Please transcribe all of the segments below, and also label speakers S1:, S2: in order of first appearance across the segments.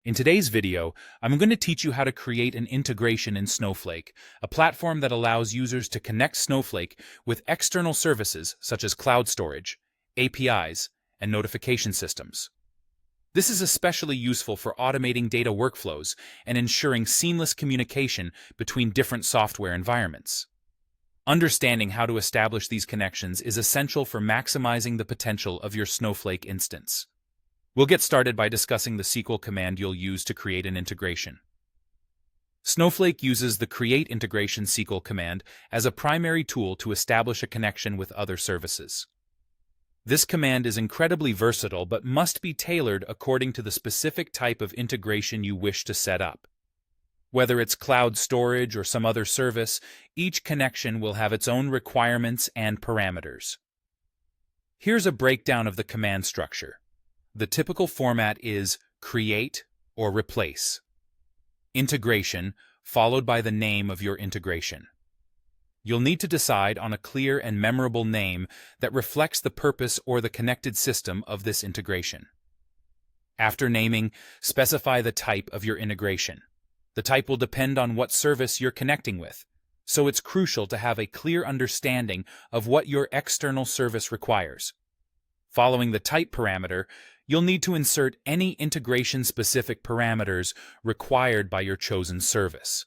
S1: In today's video, I'm going to teach you how to create an integration in Snowflake, a platform that allows users to connect Snowflake with external services such as cloud storage, APIs, and notification systems. This is especially useful for automating data workflows and ensuring seamless communication between different software environments. Understanding how to establish these connections is essential for maximizing the potential of your Snowflake instance. We'll get started by discussing the SQL command you'll use to create an integration. Snowflake uses the Create Integration SQL command as a primary tool to establish a connection with other services. This command is incredibly versatile but must be tailored according to the specific type of integration you wish to set up. Whether it's cloud storage or some other service, each connection will have its own requirements and parameters. Here's a breakdown of the command structure. The typical format is create or replace. Integration, followed by the name of your integration. You'll need to decide on a clear and memorable name that reflects the purpose or the connected system of this integration. After naming, specify the type of your integration. The type will depend on what service you're connecting with, so it's crucial to have a clear understanding of what your external service requires. Following the type parameter, you'll need to insert any integration-specific parameters required by your chosen service.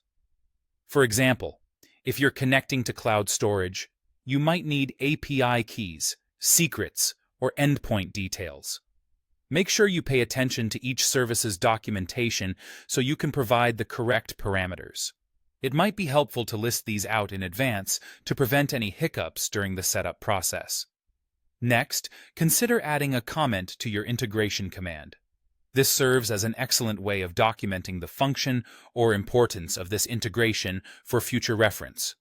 S1: For example, if you're connecting to cloud storage, you might need API keys, secrets, or endpoint details. Make sure you pay attention to each service's documentation so you can provide the correct parameters. It might be helpful to list these out in advance to prevent any hiccups during the setup process. Next, consider adding a comment to your integration command. This serves as an excellent way of documenting the function or importance of this integration for future reference.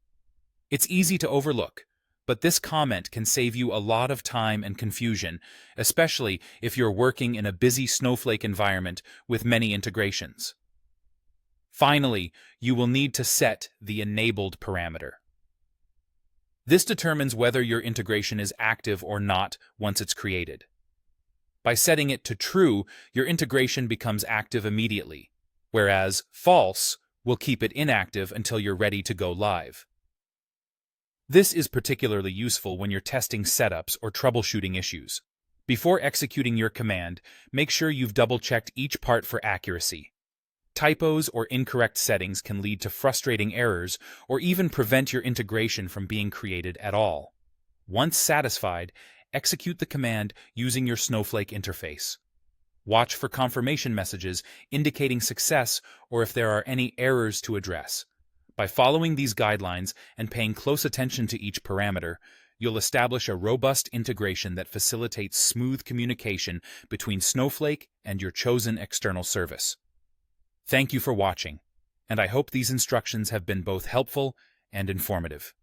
S1: It's easy to overlook, but this comment can save you a lot of time and confusion, especially if you're working in a busy Snowflake environment with many integrations. Finally, you will need to set the enabled parameter. This determines whether your integration is active or not once it's created. By setting it to true, your integration becomes active immediately, whereas false will keep it inactive until you're ready to go live. This is particularly useful when you're testing setups or troubleshooting issues. Before executing your command, make sure you've double-checked each part for accuracy. Typos or incorrect settings can lead to frustrating errors or even prevent your integration from being created at all. Once satisfied, execute the command using your Snowflake interface. Watch for confirmation messages indicating success or if there are any errors to address. By following these guidelines and paying close attention to each parameter, you'll establish a robust integration that facilitates smooth communication between Snowflake and your chosen external service. Thank you for watching, and I hope these instructions have been both helpful and informative.